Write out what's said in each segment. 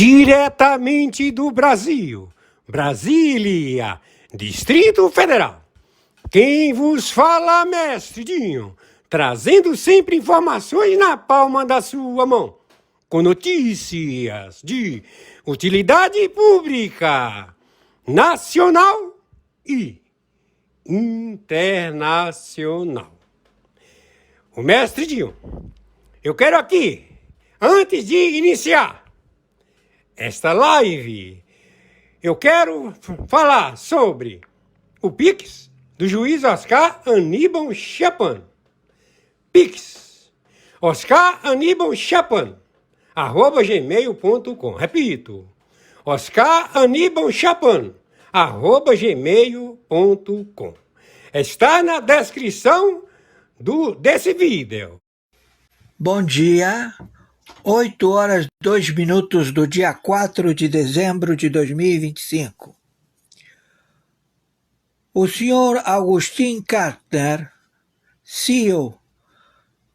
Diretamente do Brasil, Brasília, Distrito Federal. Quem vos fala, mestre Dinho, trazendo sempre informações na palma da sua mão, com notícias de utilidade pública, nacional e internacional. O mestre Dinho, eu quero aqui, antes de iniciar esta live, eu quero falar sobre o Pix do juiz Oscar Aníbal Chapan. Pix, Oscar Aníbal Chapan, @gmail.com. Repito, Oscar Aníbal Chapan, @gmail.com. Está na descrição desse vídeo. Bom dia, 8h02 do dia 4 de dezembro de 2025. O senhor Agustin Kartner, CEO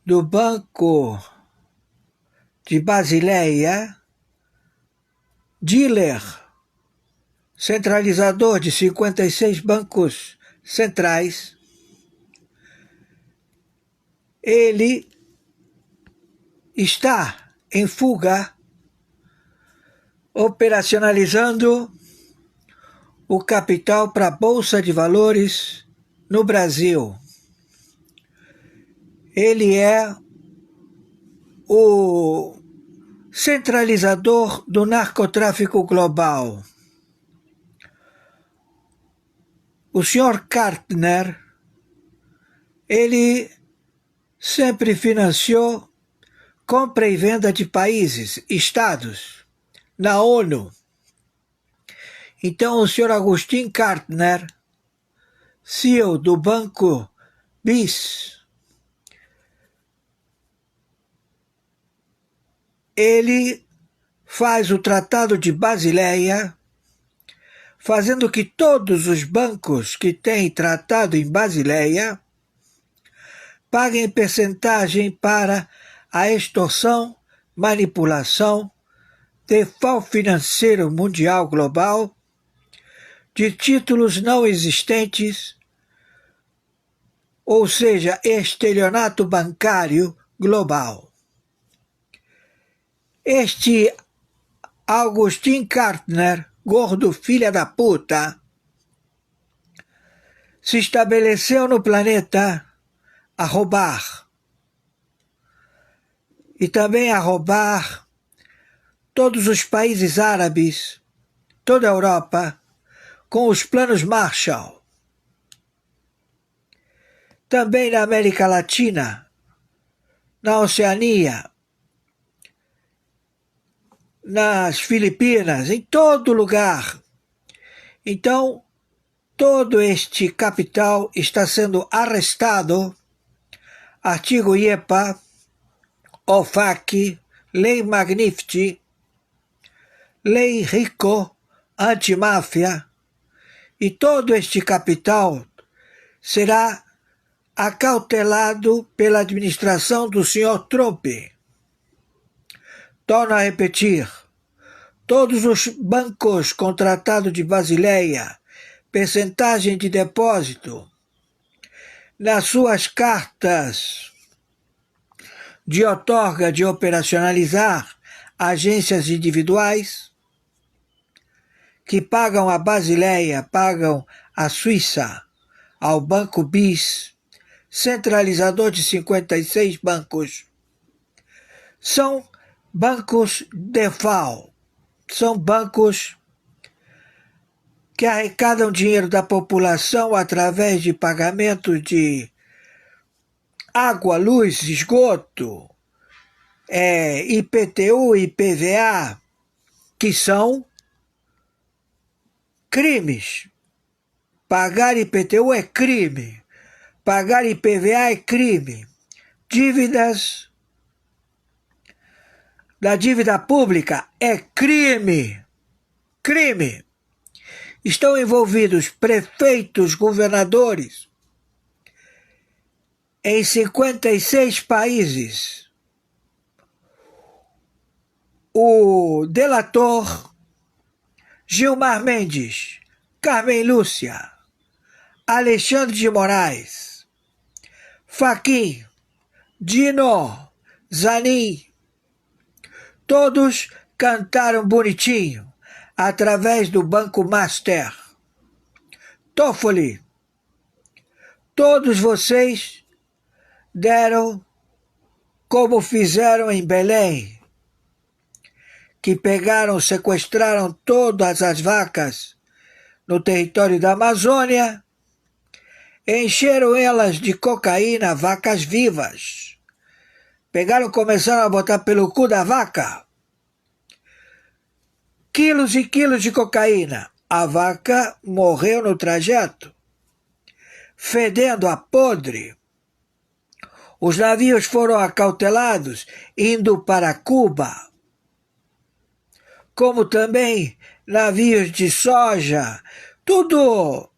do Banco de Basileia, dealer, centralizador de 56 bancos centrais, ele está em fuga, operacionalizando o capital para a Bolsa de Valores no Brasil. Ele é o centralizador do narcotráfico global. O senhor Kartner, ele sempre financiou compra e venda de países, estados, na ONU. Então, o senhor Agustin Kartner, CEO do Banco BIS, ele faz o Tratado de Basileia, fazendo que todos os bancos que têm tratado em Basileia paguem percentagem para a extorsão, manipulação, default financeiro mundial global, de títulos não existentes, ou seja, estelionato bancário global. Este Agustin Kartner, gordo filha da puta, se estabeleceu no planeta a roubar. E também a roubar todos os países árabes, toda a Europa, com os planos Marshall. Também na América Latina, na Oceania, nas Filipinas, em todo lugar. Então, todo este capital está sendo arrestado, artigo IEPA, OFAC, Lei Magnifici, Lei Rico, antimáfia, e todo este capital será acautelado pela administração do senhor Trump. Torno a repetir, todos os bancos com Tratado de Basileia, percentagem de depósito, nas suas cartas de outorga de operacionalizar agências individuais, que pagam a Basileia, pagam a Suíça, ao Banco BIS, centralizador de 56 bancos. São bancos default, são bancos que arrecadam dinheiro da população através de pagamento de água, luz, esgoto, IPTU, IPVA, que são crimes. Pagar IPTU é crime. Pagar IPVA é crime. Dívidas da dívida pública é crime. Crime. Estão envolvidos prefeitos, governadores em 56 países. o delator Gilmar Mendes, Carmen Lúcia, Alexandre de Moraes, Fachin, Dino, Zanin, todos cantaram bonitinho através do Banco Master. Toffoli, todos vocês deram como fizeram em Belém, que pegaram, sequestraram todas as vacas no território da Amazônia, encheram elas de cocaína, vacas vivas. Pegaram, começaram a botar pelo cu da vaca quilos e quilos de cocaína. A vaca morreu no trajeto, fedendo a podre. Os navios foram acautelados, indo para Cuba, como também navios de soja, tudo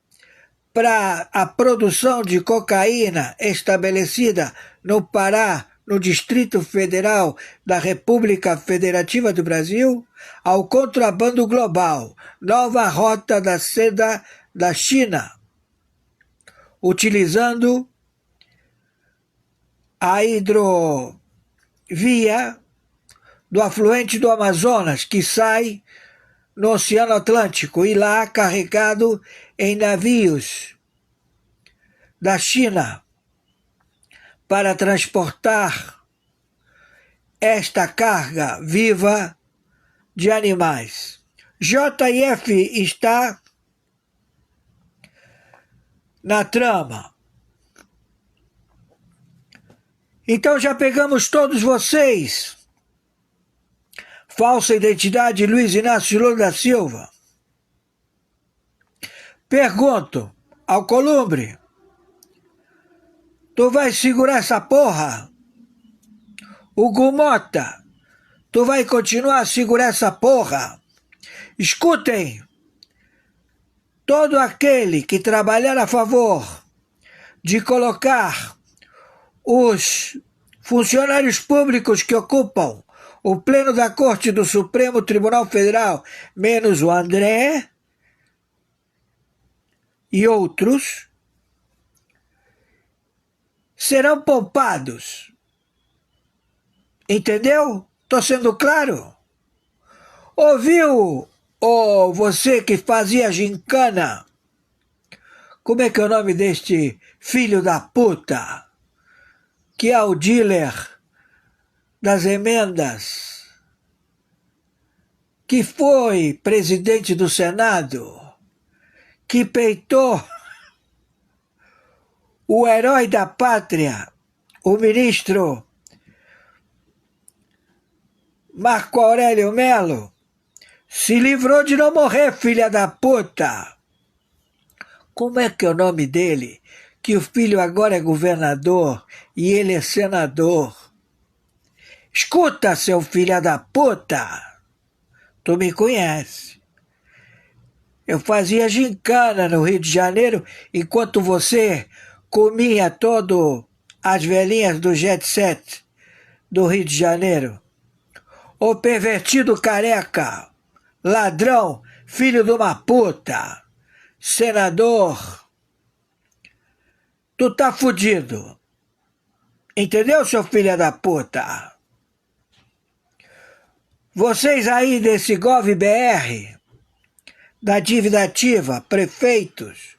para a produção de cocaína estabelecida no Pará, no Distrito Federal da República Federativa do Brasil, ao contrabando global, nova rota da seda da China, utilizando a hidrovia do afluente do Amazonas, que sai no Oceano Atlântico e lá carregado em navios da China para transportar esta carga viva de animais. JF está na trama. Então já pegamos todos vocês. Falsa identidade Luiz Inácio Lula da Silva. Pergunto ao Columbre: tu vai segurar essa porra? O Gumota, tu vai continuar a segurar essa porra? Escutem, todo aquele que trabalhar a favor de colocar os funcionários públicos que ocupam o pleno da Corte do Supremo Tribunal Federal, menos o André e outros, serão poupados. Entendeu? Estou sendo claro? Ouviu, você que fazia gincana? Como é que é o nome deste filho da puta? Que é o dealer das emendas, que foi presidente do Senado, que peitou o herói da pátria, o ministro Marco Aurélio Melo, se livrou de não morrer, filha da puta. Como é que é o nome dele? Que o filho agora é governador e ele é senador. Escuta, seu filho da puta, tu me conhece. Eu fazia gincana no Rio de Janeiro enquanto você comia todo as velhinhas do Jet Set do Rio de Janeiro. Ô pervertido careca, ladrão, filho de uma puta, senador, tu tá fudido. Entendeu, seu filho da puta? Vocês aí desse GovBR, da dívida ativa, prefeitos,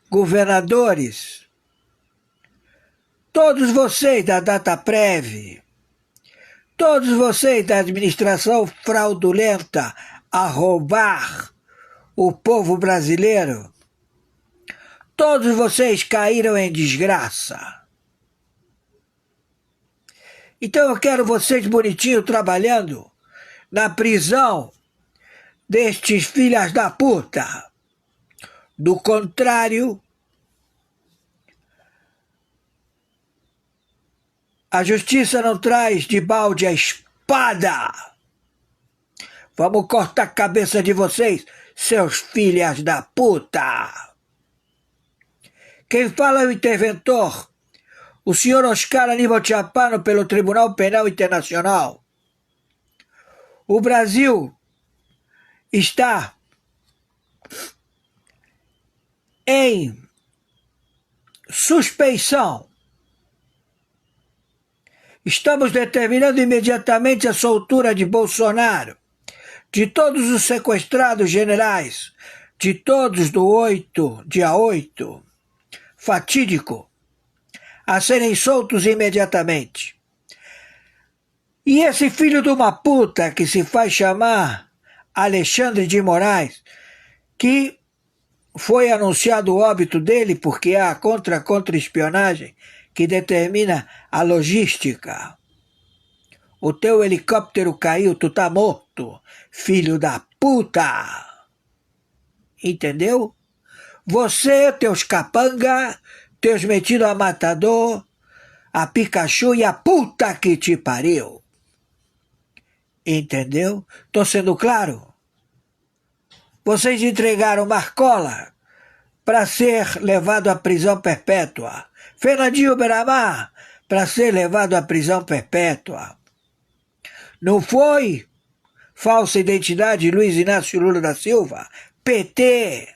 governadores, todos vocês da Dataprev, todos vocês da administração fraudulenta a roubar o povo brasileiro, todos vocês caíram em desgraça. Então eu quero vocês bonitinhos trabalhando na prisão destes filhas da puta. Do contrário, a justiça não traz de balde a espada. Vamos cortar a cabeça de vocês, seus filhas da puta. Quem fala é o interventor, o senhor Oscar Aníbal Chapano, pelo Tribunal Penal Internacional. O Brasil está em suspeição. Estamos determinando imediatamente a soltura de Bolsonaro, de todos os sequestrados generais, de todos do dia 8, fatídico, a serem soltos imediatamente. E esse filho de uma puta que se faz chamar Alexandre de Moraes, que foi anunciado o óbito dele porque é a contra-espionagem que determina a logística. O teu helicóptero caiu, tu tá morto, filho da puta. Entendeu? Você, teus capanga, teus metidos a matador, a Pikachu e a puta que te pariu. Entendeu? Tô sendo claro? Vocês entregaram Marcola para ser levado à prisão perpétua. Fernandinho Beiramar para ser levado à prisão perpétua. Não foi? Falsa identidade Luiz Inácio Lula da Silva, PT,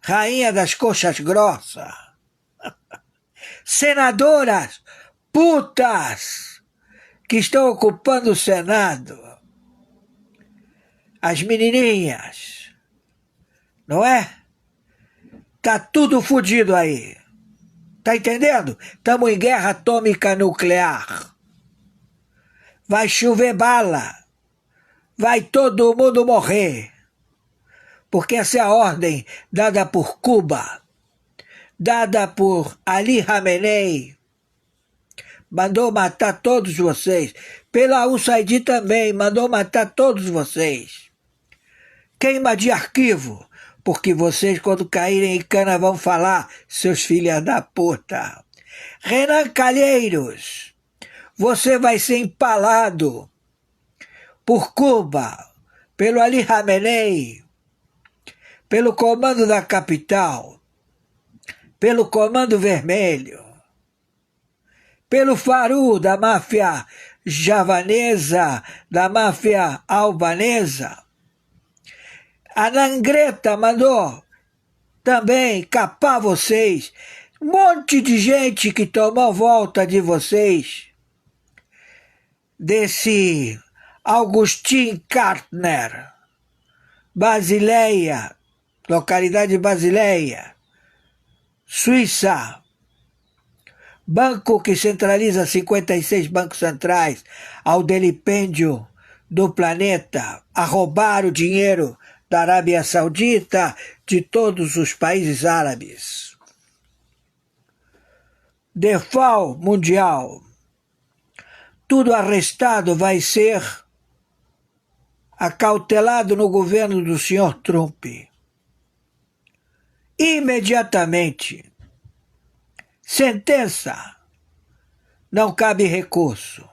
rainha das coxas grossas, senadoras putas que estão ocupando o Senado, as menininhas, não é? Tá tudo fodido aí. Tá entendendo? Estamos em guerra atômica nuclear. Vai chover bala. Vai todo mundo morrer. Porque essa é a ordem dada por Cuba, dada por Ali Khamenei. Mandou matar todos vocês. Pela USAID também, mandou matar todos vocês. Queima de arquivo. Porque vocês, quando caírem em cana, vão falar, seus filhos da puta. Renan Calheiros, você vai ser empalado por Cuba, pelo Ali Khamenei, pelo Comando da Capital, pelo Comando Vermelho, pelo Faru da máfia javanesa, da máfia albanesa. A Nangreta mandou também capar vocês. Um monte de gente que tomou volta de vocês. Desse Augustin Kartner, Basileia, localidade de Basileia, Suíça. Banco que centraliza 56 bancos centrais ao delipêndio do planeta, a roubar o dinheiro da Arábia Saudita, de todos os países árabes. Default mundial. Tudo arrestado vai ser acautelado no governo do senhor Trump. Imediatamente. Sentença. Não cabe recurso.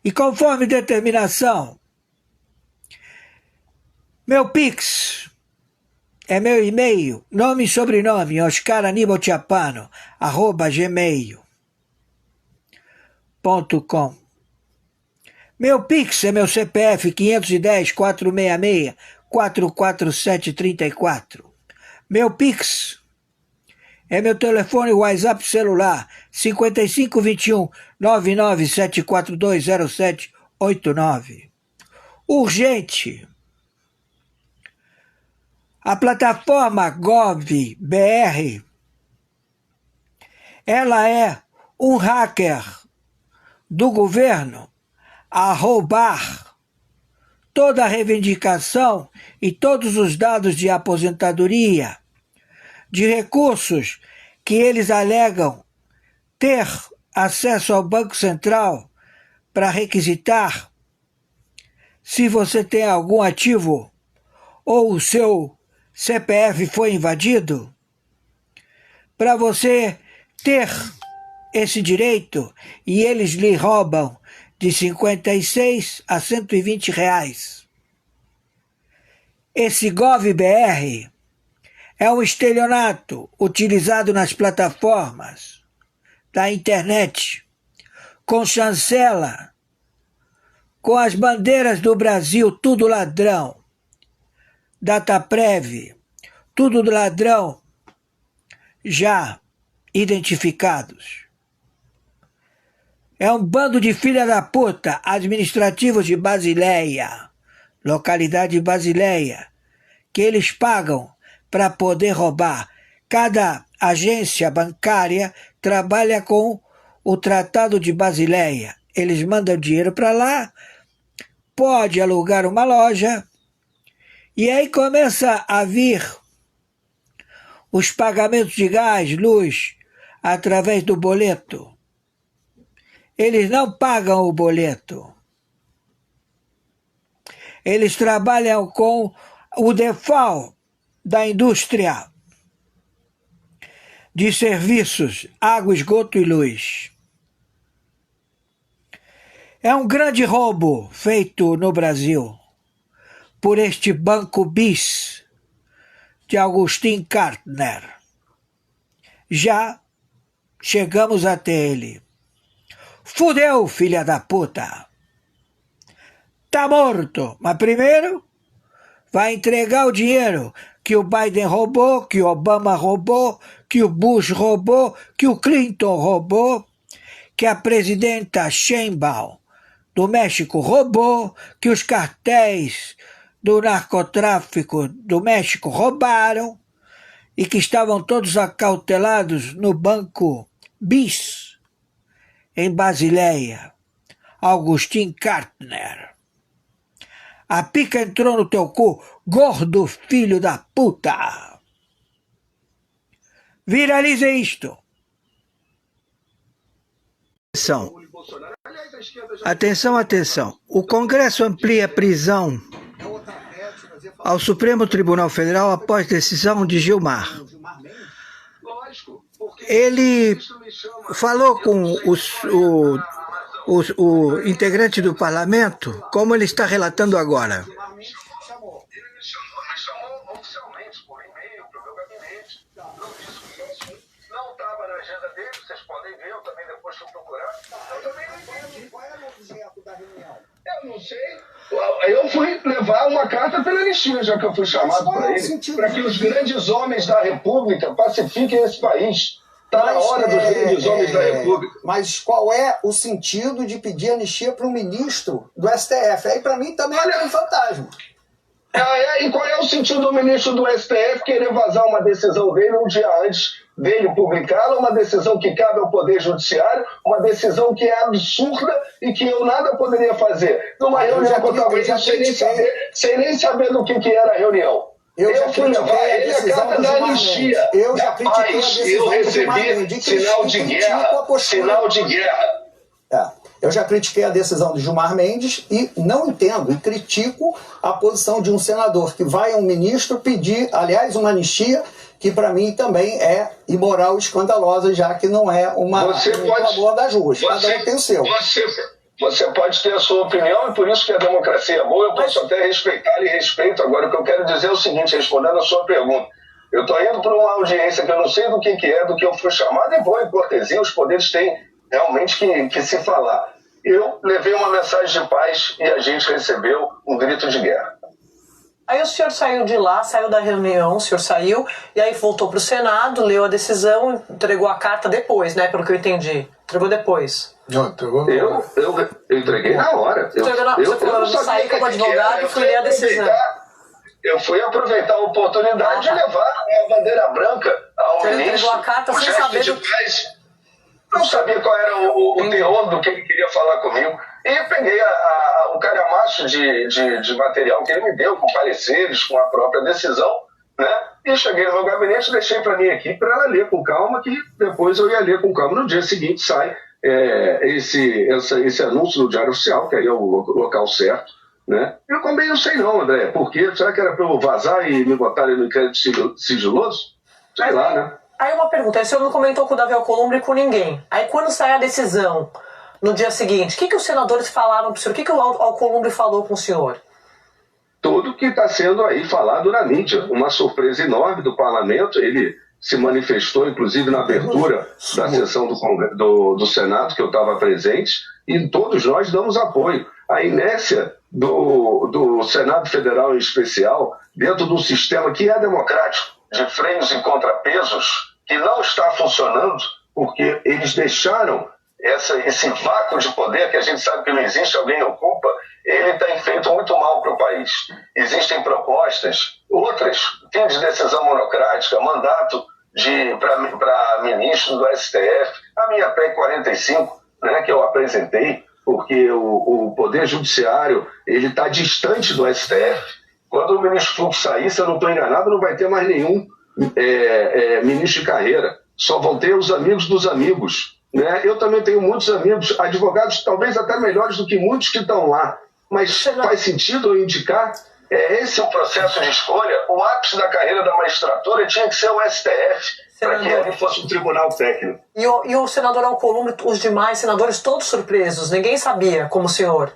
E conforme determinação, meu Pix é meu e-mail, nome e sobrenome, oscaranibaltiapano@gmail.com. Meu Pix é meu CPF 510-466-44734. Meu Pix é meu telefone WhatsApp celular 5521-997420789. Urgente. A plataforma Gov.br, ela é um hacker do governo a roubar toda a reivindicação e todos os dados de aposentadoria, de recursos que eles alegam ter acesso ao Banco Central para requisitar se você tem algum ativo ou o seu CPF foi invadido, para você ter esse direito e eles lhe roubam de 56 a 120 reais. Esse Gov.br é um estelionato utilizado nas plataformas da internet, com chancela, com as bandeiras do Brasil, tudo ladrão. Dataprev, tudo do ladrão, já identificados. É um bando de filha da puta, administrativos de Basileia, localidade de Basileia, que eles pagam para poder roubar. Cada agência bancária trabalha com o Tratado de Basileia. Eles mandam dinheiro para lá, pode alugar uma loja, e aí começa a vir os pagamentos de gás, luz, através do boleto. Eles não pagam o boleto. Eles trabalham com o default da indústria de serviços, água, esgoto e luz. É um grande roubo feito no Brasil por este Banco BIS de Agustin Kartner. Já chegamos até ele. Fudeu, filha da puta! Tá morto, mas primeiro vai entregar o dinheiro que o Biden roubou, que o Obama roubou, que o Bush roubou, que o Clinton roubou, que a presidenta Sheinbaum do México roubou, que os cartéis do narcotráfico do México roubaram e que estavam todos acautelados no Banco BIS, em Basileia. Agustin Kartner. A pica entrou no teu cu, gordo filho da puta. Viralize isto. Atenção, atenção. O Congresso amplia a prisão ao Supremo Tribunal Federal após decisão de Gilmar. Ele falou com o integrante do parlamento, como ele está relatando agora. Ele me chamou oficialmente por e-mail para o meu gabinete. Não disse isso, não estava na agenda dele, vocês podem ver, eu também depois fui procurar. Eu também não entendo. Qual era o objeto da reunião? Eu não sei. Eu fui levar uma carta pela anistia, já que eu fui chamado para ele, para que os grandes homens da República pacifiquem esse país. Está na hora dos grandes homens da República. Mas qual é o sentido de pedir anistia para um ministro do STF? Aí para mim também é um fantasma. E qual é o sentido do ministro do STF querer vazar uma decisão dele um dia antes dele publicá-la, uma decisão que cabe ao Poder Judiciário, uma decisão que é absurda e que eu nada poderia fazer. Numa reunião que eu estava indo sem nem saber do que era a reunião. Eu fui levar ele a carta da anistia. Eu já critiquei a decisão. Eu recebi sinal de guerra. Eu já critiquei a decisão de Gilmar Mendes e não entendo e critico a posição de um senador que vai a um ministro pedir, aliás, uma anistia que para mim também é imoral e escandalosa, já que não é um favor das ruas. Cada um tem o seu. Você pode ter a sua opinião e por isso que a democracia é boa, eu posso até respeitar e respeito. Agora, o que eu quero dizer é o seguinte, respondendo a sua pergunta. Eu estou indo para uma audiência que eu não sei do que é, do que eu fui chamado, e vou em cortesia, os poderes têm realmente que se falar. Eu levei uma mensagem de paz e a gente recebeu um grito de guerra. Aí o senhor saiu de lá, saiu da reunião, o senhor saiu, e aí voltou para o Senado, leu a decisão, entregou a carta depois, né, pelo que eu entendi. Entregou depois. Não, entregou eu entreguei na hora. Eu saí como advogado e fui ler a decisão. Eu fui aproveitar a oportunidade de levar a bandeira branca ao ministro. Você entregou a carta sem saber do... Não sabia qual era o teor do que ele queria falar comigo. E peguei o calhamaço de material que ele me deu, com pareceres, com a própria decisão, né? E cheguei no meu gabinete, deixei para minha equipe para ela ler com calma, que depois eu ia ler com calma. No dia seguinte sai esse anúncio no Diário Oficial, que aí é o local certo, né? Eu também não sei não, André. Por quê? Será que era para eu vazar e me botarem no inquérito sigiloso? Sei lá, né? Aí uma pergunta, aí o senhor não comentou com o Davi Alcolumbre e com ninguém. Aí quando sai a decisão, no dia seguinte, o que os senadores falaram para o senhor? O que o Alcolumbre falou com o senhor? Tudo que está sendo aí falado na mídia. Uma surpresa enorme do parlamento. Ele se manifestou, inclusive, na abertura da sessão do Senado, que eu estava presente, e todos nós damos apoio. a inércia do Senado Federal em especial, dentro de um sistema que é democrático, de freios e contrapesos, que não está funcionando, porque eles deixaram esse vácuo de poder, que a gente sabe que não existe, alguém ocupa, ele tem feito muito mal para o país. Existem propostas, outras, fim de decisão monocrática, mandato para ministro do STF, a minha PEC 45, né, que eu apresentei, porque o Poder Judiciário está distante do STF. Quando o ministro Fux sair, se eu não estou enganado, não vai ter mais nenhum ministro de carreira. Só vão ter os amigos dos amigos. Né? Eu também tenho muitos amigos, advogados talvez até melhores do que muitos que estão lá. Mas faz sentido eu indicar? Esse é o processo de escolha. O ápice da carreira da magistratura tinha que ser o STF, para que ele fosse um tribunal técnico. E o senador Alcolumbre, os demais senadores, todos surpresos. Ninguém sabia, como o senhor,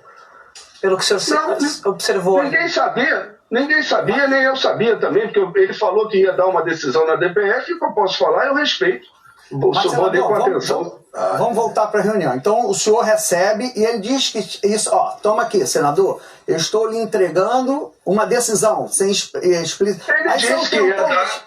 pelo que o senhor observou. Ninguém sabia, nem eu sabia também, porque ele falou que ia dar uma decisão na DPF, e o que eu posso falar, eu respeito. Subordinei com atenção. Vamos voltar para a reunião. Então, o senhor recebe e ele diz que isso, toma aqui, senador, eu estou lhe entregando uma decisão, sem explícito. Ele disse que ia dar.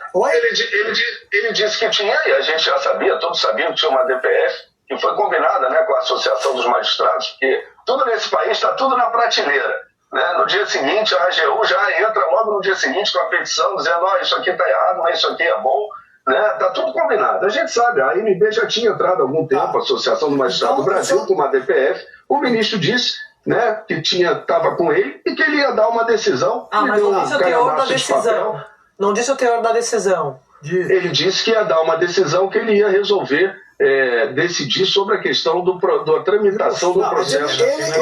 Ele disse que tinha, e a gente já sabia, todos sabiam que tinha uma DPF, que foi combinada, né, com a Associação dos Magistrados, porque tudo nesse país está tudo na prateleira. Né? No dia seguinte, a AGU já entra logo no dia seguinte com a petição, dizendo, isso aqui está errado, mas isso aqui é bom. Tá tudo combinado. A gente sabe, a ANB já tinha entrado há algum tempo, a Associação do Magistrado do Brasil, com uma DPF. O ministro disse, né, que estava com ele e que ele ia dar uma decisão. Mas não disse o teor da decisão. Não disse o teor da decisão. Ele disse que ia dar uma decisão, que ele ia resolver, decidir sobre a questão da tramitação do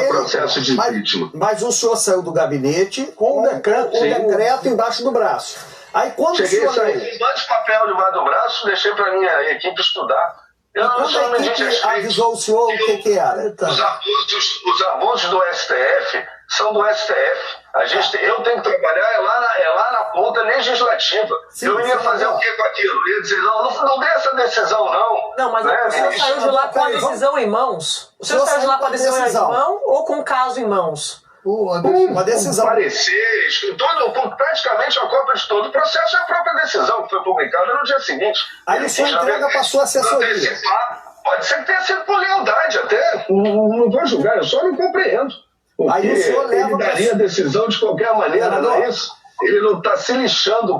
processo de impeachment. Mas o senhor saiu do gabinete com o decreto embaixo do braço. Aí quando cheguei a sair com um monte de papel debaixo do braço, deixei para minha equipe estudar. Quando a equipe avisou o senhor o que era? Os abusos do STF são do STF. Eu tenho que trabalhar lá na ponta legislativa. Eu ia fazer o que com aquilo? Eu ia dizer, não dê essa decisão, não. Não, mas o senhor saiu de lá com a decisão em mãos? O senhor saiu de lá com a decisão em mão ou com o caso em mãos? Uma decisão. Parecer, com praticamente a cópia de todo o processo, é a própria decisão que foi publicada no dia seguinte. Aí o senhor entrega para a sua assessoria. Pode ser que tenha sido por lealdade até. Não vou julgar, eu só não compreendo. Porque aí o senhor ele daria a decisão de qualquer maneira, não é isso? Ele não está se lixando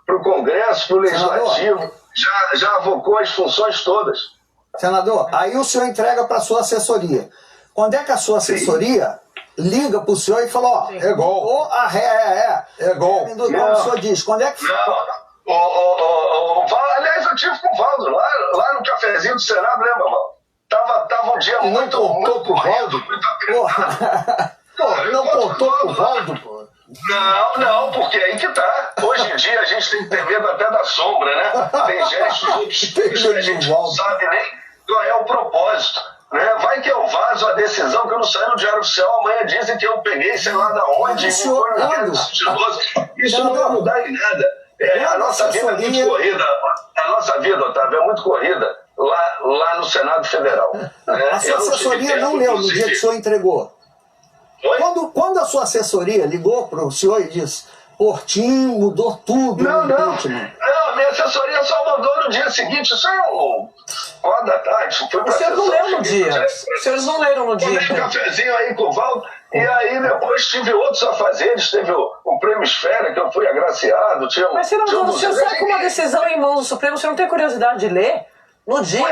para o Congresso, para o Legislativo. Já avocou as funções todas. Senador, aí o senhor entrega para a sua assessoria. Quando é que a sua assessoria liga para o senhor e fala, é gol. É gol. Como o senhor diz, quando é que... Aliás, eu tive com o Valdo, lá no cafezinho do Senado, lembra, Valdo? Tava um dia muito pro Valdo? Não contou pro Valdo, pô? Não, porque aí que tá. Hoje em dia a gente tem que ter medo até da sombra, né? Tem gestos obscuros que a gente não sabe nem qual é o propósito. Né? Vai que eu vazo a decisão que eu não saio no Diário Oficial, amanhã dizem que eu peguei sei lá da onde, isso não vai mudar em nada. A nossa vida é muito corrida, a nossa vida, Otávio, é muito corrida lá no Senado Federal. Né? A sua assessoria não leu no dia que o senhor entregou. Quando a sua assessoria ligou para o senhor e disse, Portinho mudou tudo. Não, a minha assessoria só mandou no dia seguinte. Isso é 4 da tarde. Os senhores não leram no dia. Os senhores não leram no dia. Tomei um cafezinho aí com o Valdo. E aí depois tive outros afazeres. Teve o Prêmio Esfera, que eu fui agraciado. Mas senador, o senhor sai com uma decisão em mãos do Supremo, o senhor não tem curiosidade de ler? No dia.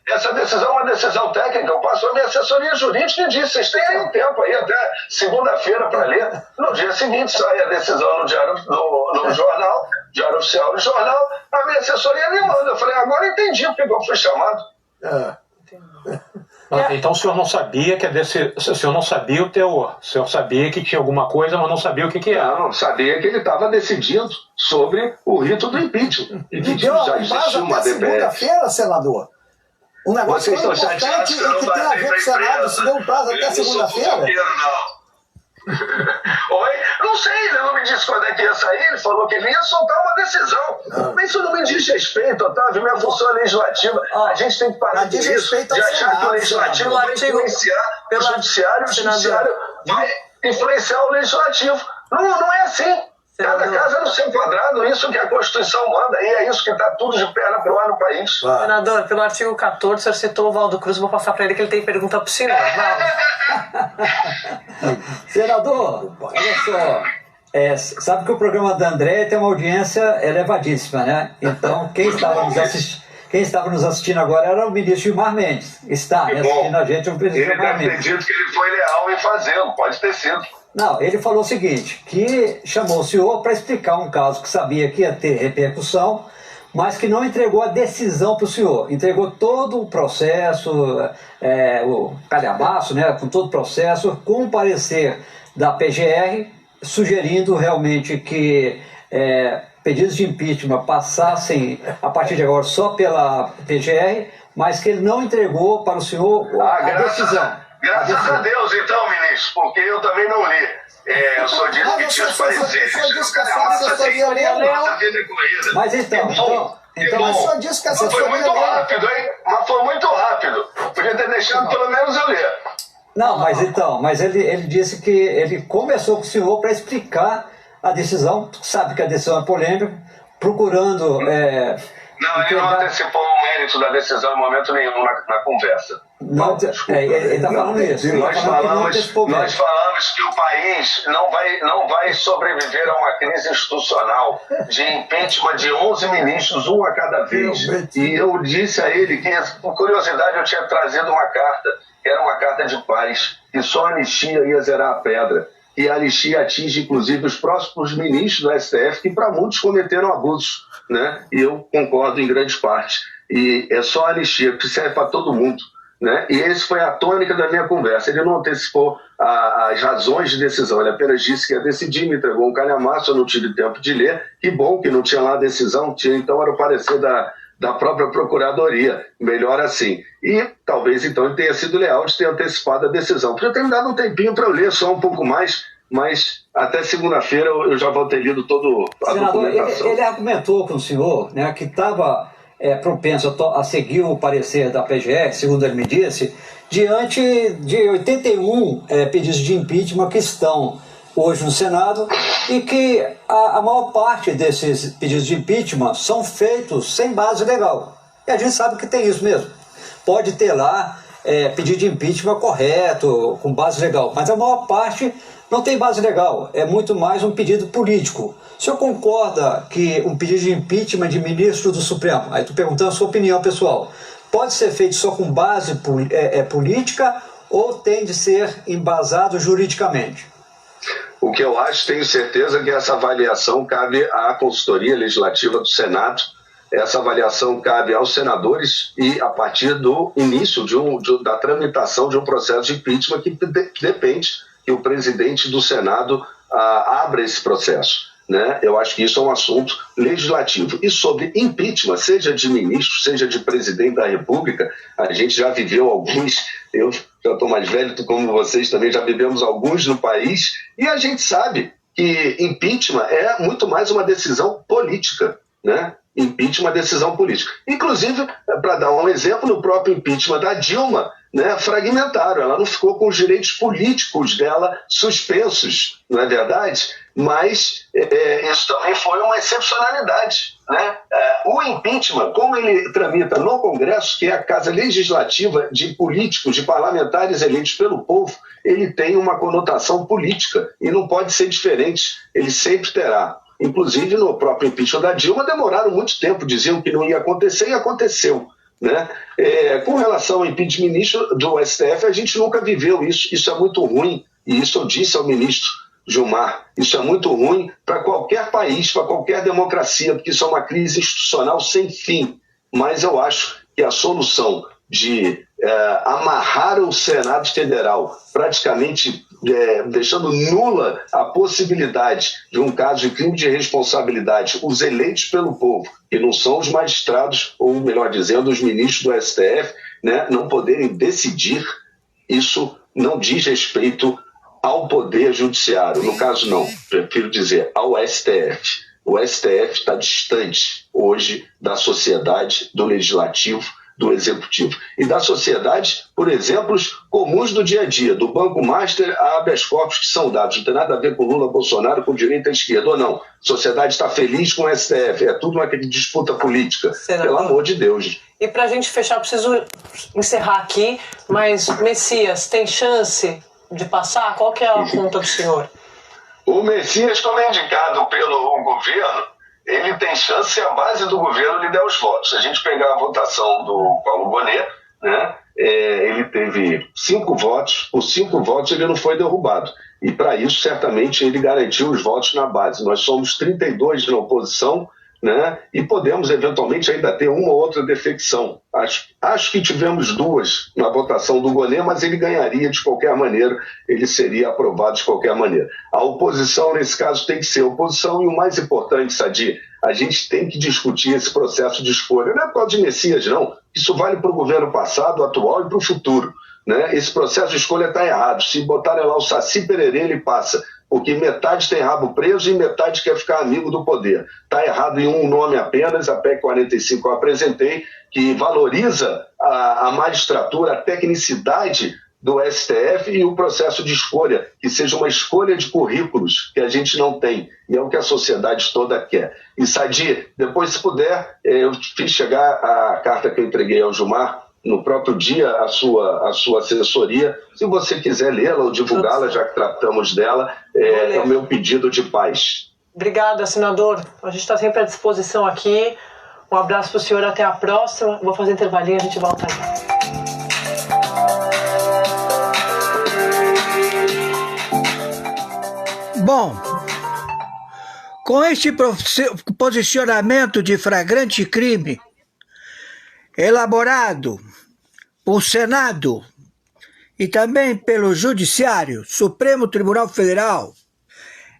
Essa decisão é uma decisão técnica. Eu passo a minha assessoria jurídica e disse, vocês têm aí um tempo aí até segunda-feira para ler. No dia seguinte sai a decisão no jornal, Diário Oficial do Jornal. A minha assessoria me manda. Eu falei, agora entendi porque eu fui chamado. Então o senhor não sabia o senhor não sabia o teor. O senhor sabia que tinha alguma coisa, mas não sabia o que era. Não, sabia que ele estava decidindo sobre o rito do impeachment. E que já existia uma DPF. Segunda-feira, senador. Um negócio tão importante e que tem a ver com o Senado, se deu um prazo até segunda-feira? Oi? Não sei, ele não me disse quando é que ia sair, ele falou que ele ia soltar uma decisão. Mas isso não me diz respeito, Otávio, minha função é legislativa. A gente tem que parar Diz disso, respeito ao de achar que o Senado, legislativo senador. vai influenciar o judiciário, o judiciário vai influenciar o legislativo. Não é assim. Cada Senador. casa é no seu quadrado, isso que a Constituição manda, e é isso que está tudo de perna pro ar no país. Senador, pelo artigo 14, o senhor citou o Valdo Cruz, vou passar para ele que ele tem pergunta para o senhor. Valdo. Senador, olha só, sabe que o programa da André tem uma audiência elevadíssima, né? Então, quem estava nos assistindo agora era o ministro Gilmar Mendes. Está assistindo a gente, o ministro Ele Gilmar deve ter Mendes. dito que ele foi leal em fazê-lo, pode ter sido. Não, ele falou o seguinte, que chamou o senhor para explicar um caso que sabia que ia ter repercussão, mas que não entregou a decisão para o senhor. Entregou todo o processo, o calhamaço, né, com todo o processo, com o parecer da PGR, sugerindo realmente que pedidos de impeachment passassem, a partir de agora, só pela PGR, mas que ele não entregou para o senhor a decisão. Graças a Deus, então, ministro, porque eu também não li. Eu só disse que tinha os pareceres. Mas então, Mas só disse que a Mas foi assessoria muito dele... rápido, hein? Mas foi muito rápido. Podia ter deixado pelo menos eu ler. não, mas ele disse que ele conversou com o senhor para explicar a decisão, sabe que a decisão é polêmica, procurando... Não, ele não antecipou o mérito da decisão em momento nenhum na conversa. Não, ele está falando isso. Nós falamos que o país não vai sobreviver a uma crise institucional de impeachment de 11 ministros, um a cada vez. E eu disse a ele que, por curiosidade, eu tinha trazido uma carta, que era uma carta de paz, que só a anistia ia zerar a pedra. E a anistia atinge, inclusive, os próximos ministros do STF, que para muitos cometeram abusos, né? E eu concordo em grande parte. E é só a anistia, que serve para todo mundo. Né? E esse foi a tônica da minha conversa. Ele não antecipou as razões de decisão, ele apenas disse que ia decidir, me entregou um calhamaço, eu não tive tempo de ler. Que bom que não tinha lá a decisão, então era o parecer da própria Procuradoria. Melhor assim. E talvez então ele tenha sido leal de ter antecipado a decisão. Podia ter me dado um tempinho para eu ler só um pouco mais, mas até segunda-feira eu já vou ter lido toda a documentação. Ele argumentou com o senhor, né, que estava propenso a seguir o parecer da PGR, segundo ele me disse, diante de 81 pedidos de impeachment que estão hoje no Senado e que a maior parte desses pedidos de impeachment são feitos sem base legal. E a gente sabe que tem isso mesmo. Pode ter lá pedido de impeachment correto, com base legal, mas a maior parte não tem base legal, é muito mais um pedido político. O senhor concorda que um pedido de impeachment de ministro do Supremo, aí estou perguntando a sua opinião pessoal, pode ser feito só com base política ou tem de ser embasado juridicamente? O que eu acho, tenho certeza que essa avaliação cabe à consultoria legislativa do Senado, essa avaliação cabe aos senadores e a partir do início da tramitação de um processo de impeachment que depende que o presidente do Senado abra esse processo. Né? Eu acho que isso é um assunto legislativo. E sobre impeachment, seja de ministro, seja de presidente da República, a gente já viveu alguns, eu já estou mais velho como vocês também, já vivemos alguns no país, e a gente sabe que impeachment é muito mais uma decisão política, né? Impeachment é uma decisão política. Inclusive, para dar um exemplo, no próprio impeachment da Dilma, né, fragmentaram, ela não ficou com os direitos políticos dela suspensos, não é verdade? Mas isso também foi uma excepcionalidade. Né? O impeachment, como ele tramita no Congresso, que é a casa legislativa de políticos, de parlamentares eleitos pelo povo, ele tem uma conotação política e não pode ser diferente, ele sempre terá. Inclusive, no próprio impeachment da Dilma, demoraram muito tempo, diziam que não ia acontecer e aconteceu. Né? Com relação ao impeachment ministro do STF, a gente nunca viveu isso. Isso é muito ruim, e isso eu disse ao ministro Gilmar. Isso é muito ruim para qualquer país, para qualquer democracia, porque isso é uma crise institucional sem fim. Mas eu acho que a solução de amarrar o Senado Federal, praticamente deixando nula a possibilidade de um caso de crime de responsabilidade, os eleitos pelo povo, que não são os magistrados, ou melhor dizendo, os ministros do STF, né, não poderem decidir, isso não diz respeito ao Poder Judiciário. No caso, não, prefiro dizer ao STF. O STF está distante hoje da sociedade, do Legislativo, do Executivo. E da sociedade, por exemplos comuns do dia a dia, do Banco Master a habeas corpus que são dados. Não tem nada a ver com Lula, Bolsonaro, com direita e esquerda, ou não. A sociedade está feliz com o STF, é tudo uma disputa política. Senador, pelo amor de Deus. E para a gente fechar, preciso encerrar aqui, mas Messias, tem chance de passar? Qual que é a conta do senhor? O Messias, como é indicado pelo governo, ele tem chance se a base do governo lhe der os votos. Se a gente pegar a votação do Paulo Bonet, né, ele teve 5 votos, por 5 votos ele não foi derrubado. E para isso, certamente, ele garantiu os votos na base. Nós somos 32 na oposição, né, e podemos, eventualmente, ainda ter uma ou outra defecção. Acho que tivemos 2 na votação do Bonet, mas ele ganharia de qualquer maneira, ele seria aprovado de qualquer maneira. A oposição, nesse caso, tem que ser oposição, e o mais importante, Sadi, a gente tem que discutir esse processo de escolha. Não é por causa de Messias, não. Isso vale para o governo passado, atual e para o futuro. Né? Esse processo de escolha está errado. Se botarem lá o Saci Pererê, ele passa. Porque metade tem rabo preso e metade quer ficar amigo do poder. Está errado em um nome apenas, a PEC 45 eu apresentei, que valoriza a magistratura, a tecnicidade do STF e o processo de escolha, que seja uma escolha de currículos que a gente não tem, e é o que a sociedade toda quer. E Sadi, depois se puder, eu fiz chegar a carta que eu entreguei ao Gilmar, no próprio dia, a sua assessoria, se você quiser lê-la ou divulgá-la, já que tratamos dela, é o meu pedido de paz. Obrigada, senador. A gente está sempre à disposição aqui. Um abraço para o senhor, até a próxima. Vou fazer intervalinho, a gente volta aí. Bom, com este posicionamento de flagrante crime elaborado por Senado e também pelo Judiciário, Supremo Tribunal Federal,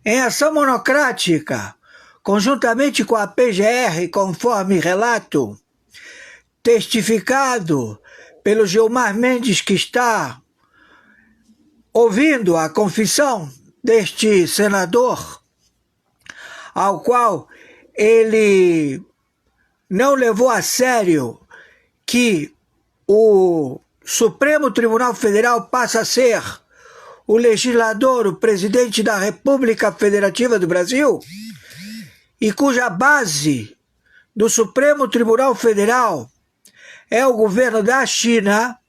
em ação monocrática, conjuntamente com a PGR, conforme relato testificado pelo Gilmar Mendes, que está ouvindo a confissão deste senador, ao qual ele não levou a sério que o Supremo Tribunal Federal passa a ser o legislador, o presidente da República Federativa do Brasil, e cuja base do Supremo Tribunal Federal é o governo da China,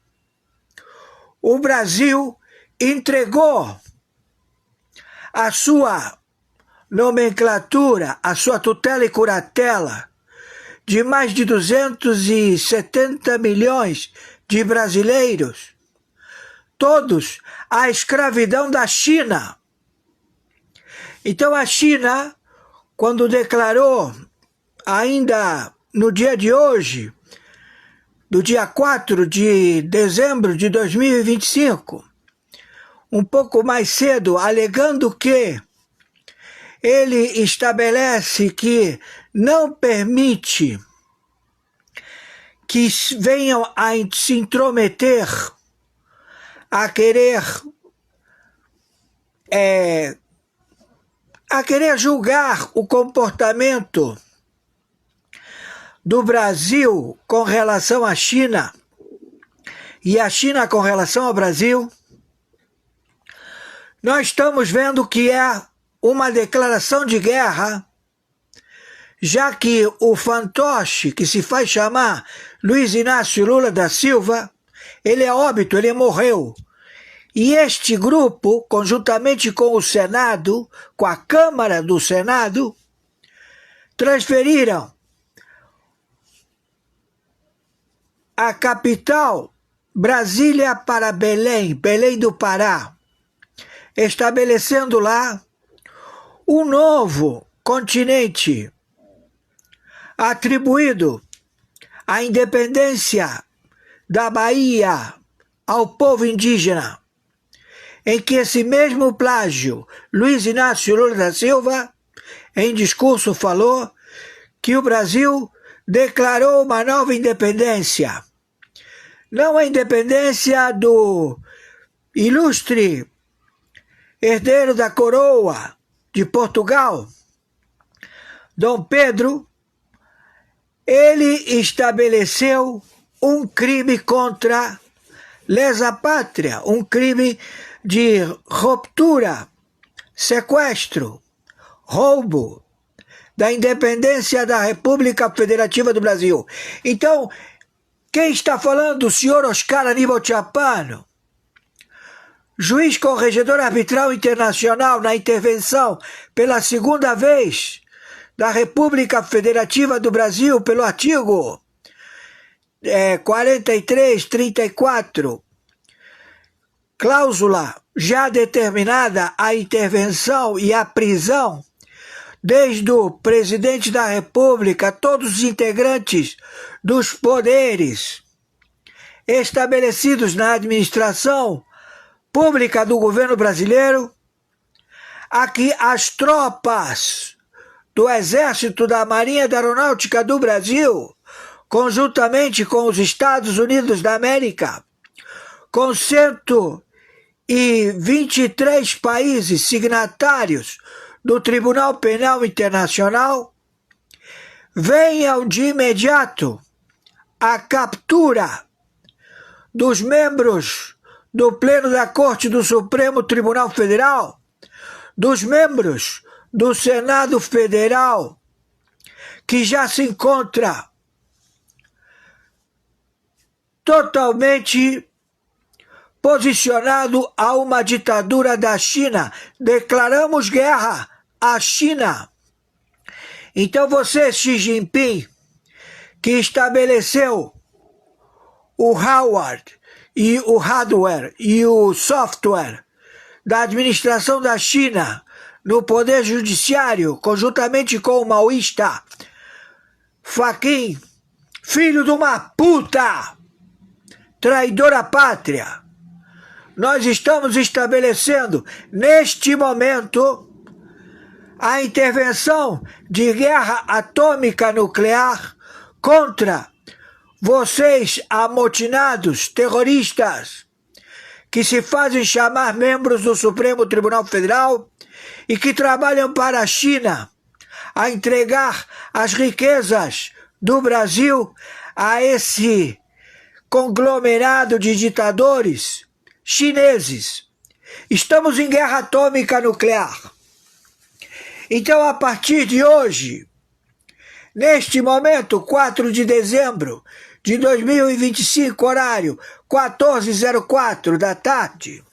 o Brasil entregou a sua nomenclatura, a sua tutela e curatela de mais de 270 milhões de brasileiros, todos à escravidão da China. Então a China, quando declarou, ainda no dia de hoje, do dia 4 de dezembro de 2025, um pouco mais cedo, alegando que ele estabelece que não permite que venham a se intrometer, a querer julgar o comportamento do Brasil com relação à China e a China com relação ao Brasil. Nós estamos vendo que é uma declaração de guerra, já que o fantoche, que se faz chamar Luiz Inácio Lula da Silva, ele é óbito, ele morreu. E este grupo, conjuntamente com o Senado, com a Câmara do Senado, transferiram a capital, Brasília, para Belém, Belém do Pará, estabelecendo lá um novo continente atribuído à independência da Bahia ao povo indígena, em que esse mesmo plágio, Luiz Inácio Lula da Silva, em discurso falou que o Brasil declarou uma nova independência. Não a independência do ilustre herdeiro da coroa de Portugal, Dom Pedro, ele estabeleceu um crime contra lesa pátria, um crime de ruptura, sequestro, roubo da independência da República Federativa do Brasil. Então, quem está falando? O senhor Oscar Aníbal Chapano, juiz corregedor arbitral internacional na intervenção pela segunda vez da República Federativa do Brasil pelo artigo 4334, cláusula já determinada a intervenção e a prisão desde o presidente da República, todos os integrantes dos poderes estabelecidos na administração pública do governo brasileiro, a que as tropas do Exército, da Marinha e da Aeronáutica do Brasil, conjuntamente com os Estados Unidos da América, com 123 países signatários do Tribunal Penal Internacional, venham de imediato à captura dos membros do Pleno da Corte do Supremo Tribunal Federal, dos membros do Senado Federal, que já se encontra totalmente posicionado a uma ditadura da China. Declaramos guerra à China. Então você, Xi Jinping, que estabeleceu o hardware e o hardware e o software da administração da China no Poder Judiciário, conjuntamente com o maoísta Faquin, filho de uma puta, traidor à pátria, nós estamos estabelecendo, neste momento, a intervenção de guerra atômica nuclear contra vocês, amotinados terroristas, que se fazem chamar membros do Supremo Tribunal Federal e que trabalham para a China, a entregar as riquezas do Brasil a esse conglomerado de ditadores chineses. Estamos em guerra atômica nuclear. Então, a partir de hoje, neste momento, 4 de dezembro de 2025, horário 14h04 da tarde,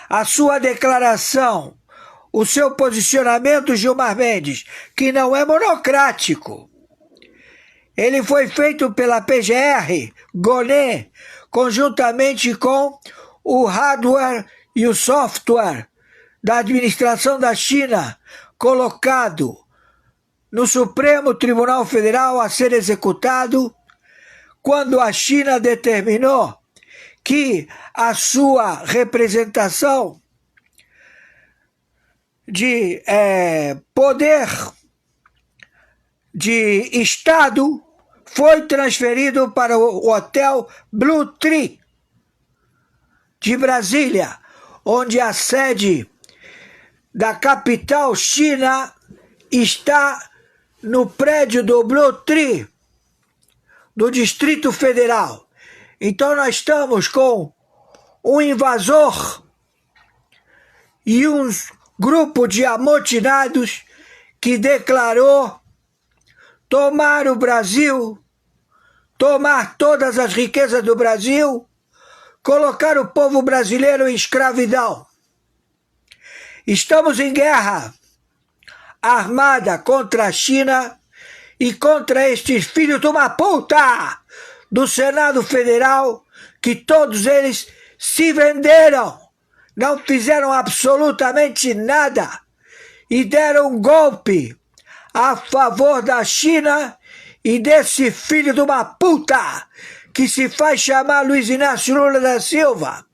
a sua declaração, o seu posicionamento, Gilmar Mendes, que não é monocrático, ele foi feito pela PGR, Gonet, conjuntamente com o hardware e o software da administração da China, colocado no Supremo Tribunal Federal a ser executado, quando a China determinou que a sua representação de poder de Estado foi transferido para o Hotel Blue Tree de Brasília, onde a sede da capital China está no prédio do Blue Tree, do Distrito Federal. Então nós estamos com um invasor e um grupo de amotinados que declarou tomar o Brasil, tomar todas as riquezas do Brasil, colocar o povo brasileiro em escravidão. Estamos em guerra armada contra a China e contra estes filhos de uma puta do Senado Federal, que todos eles se venderam, não fizeram absolutamente nada e deram um golpe a favor da China e desse filho de uma puta que se faz chamar Luiz Inácio Lula da Silva.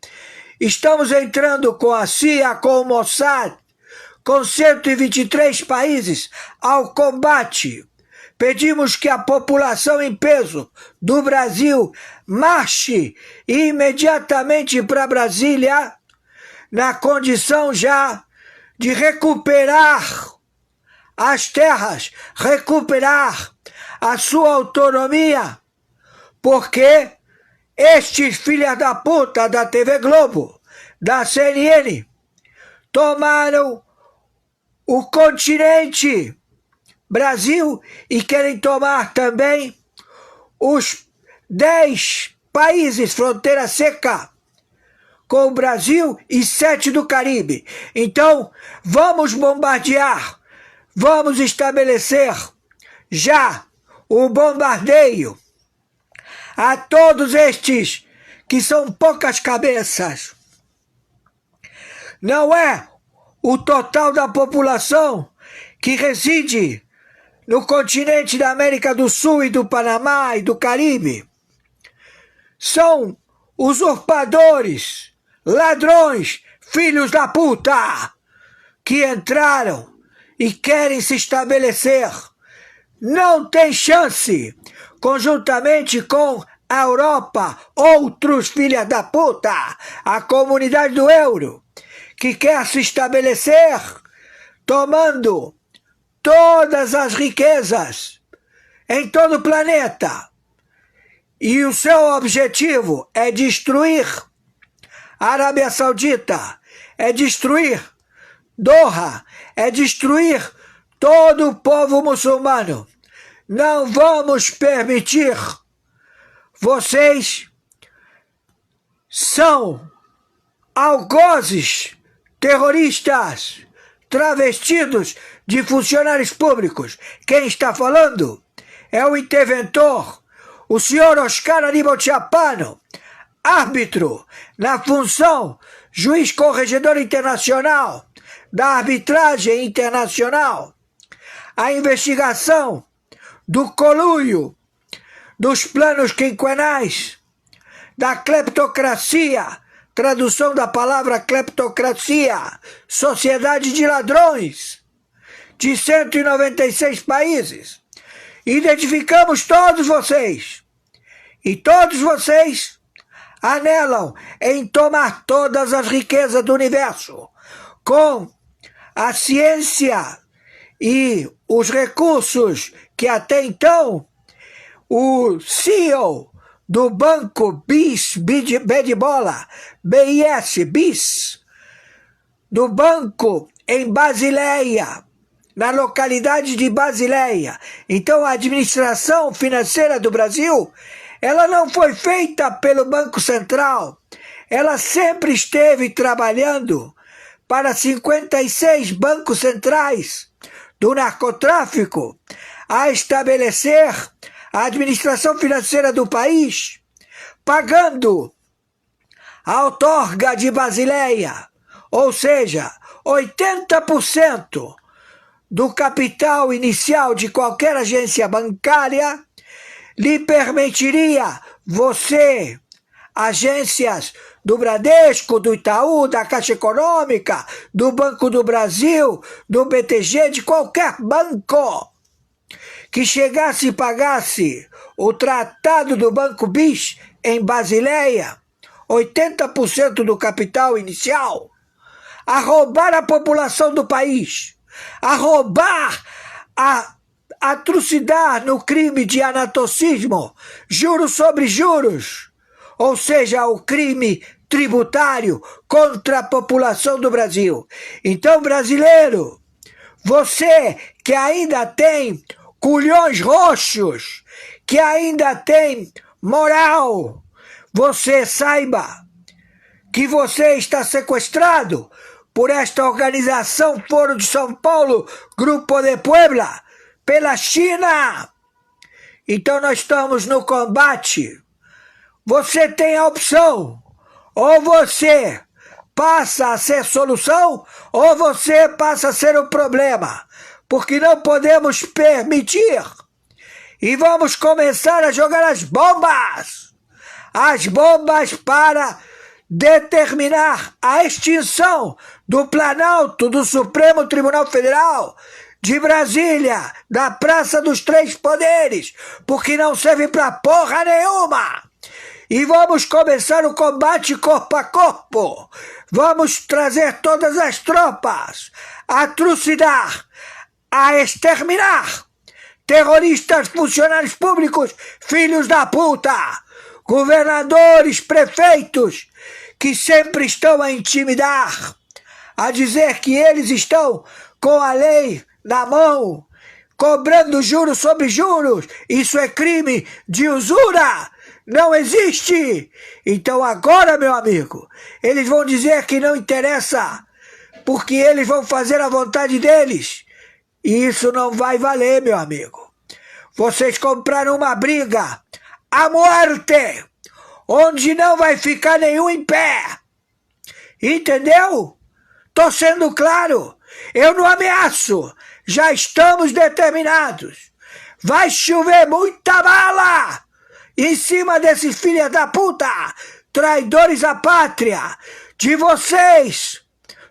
Estamos entrando com a CIA, com o Mossad, com 123 países ao combate. Pedimos que a população em peso do Brasil marche imediatamente para Brasília, na condição já de recuperar as terras, recuperar a sua autonomia, porque estes filhos da puta da TV Globo, da CNN, tomaram o continente Brasil e querem tomar também os 10 países fronteira seca com o Brasil e 7 do Caribe. Então, vamos bombardear, vamos estabelecer já o bombardeio a todos estes que são poucas cabeças. Não é o total da população que reside no continente da América do Sul e do Panamá e do Caribe. São usurpadores, ladrões, filhos da puta, que entraram e querem se estabelecer. Não tem chance, conjuntamente com a Europa, outros filhos da puta, a comunidade do euro, que quer se estabelecer tomando todas as riquezas em todo o planeta. E o seu objetivo é destruir a Arábia Saudita, é destruir Doha, é destruir todo o povo muçulmano. Não vamos permitir. Vocês são algozes, terroristas, travestidos de funcionários públicos. Quem está falando é o interventor, o senhor Oscar Aníbal Chapano, árbitro na função juiz corregedor internacional da arbitragem internacional. A investigação do conluio, dos planos quinquenais, da cleptocracia, tradução da palavra cleptocracia, sociedade de ladrões, de 196 países. Identificamos todos vocês. E todos vocês anelam em tomar todas as riquezas do universo, com a ciência e os recursos que até então o CEO do banco BIS, B de bola, BIS, do banco em Basileia, na localidade de Basileia. Então a administração financeira do Brasil, ela não foi feita pelo Banco Central, ela sempre esteve trabalhando para 56 bancos centrais do narcotráfico a estabelecer a administração financeira do país, pagando a outorga de Basileia, ou seja, 80% do capital inicial de qualquer agência bancária lhe permitiria você, agências do Bradesco, do Itaú, da Caixa Econômica, do Banco do Brasil, do BTG, de qualquer banco que chegasse e pagasse o tratado do Banco BIS em Basileia, 80% do capital inicial, a roubar a população do país, a roubar, a atrocidade no crime de anatocismo, juros sobre juros, ou seja, o crime tributário contra a população do Brasil. Então, brasileiro, você que ainda tem culhões roxos, que ainda tem moral, você saiba que você está sequestrado por esta organização Foro de São Paulo, Grupo de Puebla, pela China. Então nós estamos no combate. Você tem a opção, ou você passa a ser solução, ou você passa a ser o problema, porque não podemos permitir. E vamos começar a jogar as bombas para determinar a extinção do Planalto, do Supremo Tribunal Federal, de Brasília, da Praça dos Três Poderes, porque não serve pra porra nenhuma. e vamos começar o combate corpo a corpo. Vamos trazer todas as tropas a trucidar, a exterminar terroristas, funcionários públicos, filhos da puta, governadores, prefeitos, que sempre estão a intimidar, a dizer que eles estão com a lei na mão, cobrando juros sobre juros. Isso é crime de usura. Não existe. Então agora, meu amigo, eles vão dizer que não interessa, porque eles vão fazer a vontade deles. E isso não vai valer, meu amigo. Vocês compraram uma briga à morte, onde não vai ficar nenhum em pé. Entendeu? Tô sendo claro. Eu não ameaço. Já estamos determinados. Vai chover muita bala em cima desses filhos da puta, traidores à pátria, de vocês,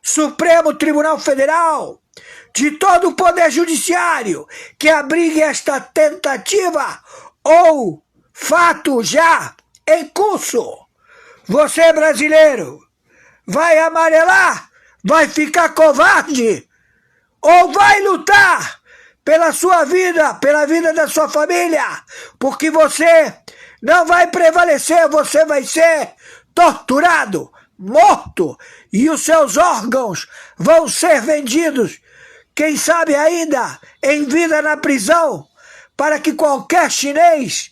Supremo Tribunal Federal, de todo o Poder Judiciário, que abrigue esta tentativa ou fato já em curso. Você, brasileiro, vai amarelar, vai ficar covarde, ou vai lutar pela sua vida, pela vida da sua família, porque você não vai prevalecer, você vai ser torturado, morto, e os seus órgãos vão ser vendidos, quem sabe ainda em vida na prisão, para que qualquer chinês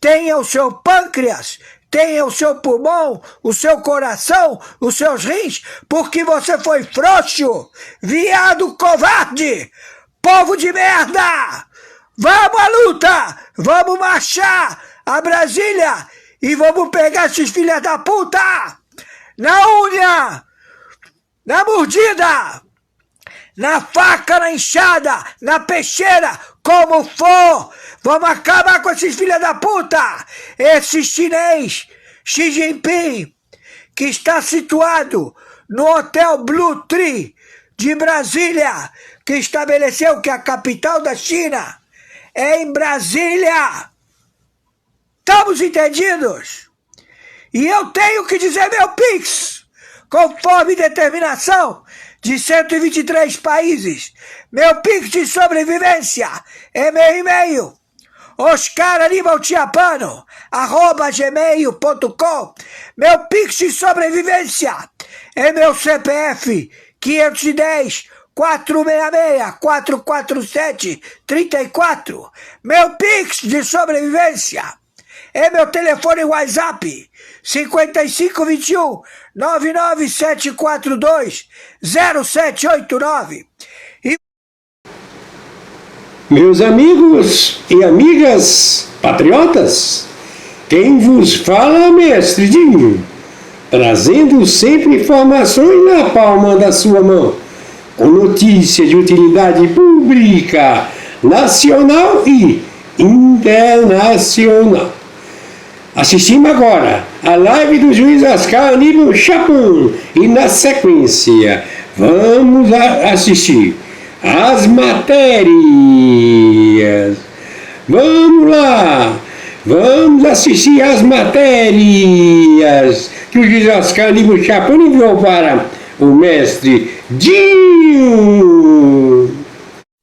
tenha o seu pâncreas, tenha o seu pulmão, o seu coração, os seus rins, porque você foi frouxo, viado covarde, povo de merda! Vamos à luta! Vamos marchar a Brasília e vamos pegar esses filhos da puta! Na unha! Na mordida! Na faca, na enxada, na peixeira, como for! Vamos acabar com esses filhos da puta! Esse chinês, Xi Jinping, que está situado no Hotel Blue Tree de Brasília, que estabeleceu que a capital da China é em Brasília. Estamos entendidos? E eu tenho que dizer meu Pix, conforme determinação de 123 países. Meu Pix de sobrevivência é meu e-mail, oscaranibaltiapano@gmail.com. Meu Pix de sobrevivência é meu CPF 510-466-447-34. Meu Pix de sobrevivência é meu telefone WhatsApp 5521-99742-0789. Meus amigos e amigas patriotas, quem vos fala, mestre Dinho, trazendo sempre informações na palma da sua mão, com notícias de utilidade pública, nacional e internacional. Assistimos agora a live do juiz Oscar Aníbal Chapman e, na sequência, vamos assistir as matérias. Vamos lá! Vamos assistir as matérias que o juiz Oscar Aníbal Chapman enviou para o mestre Dinho.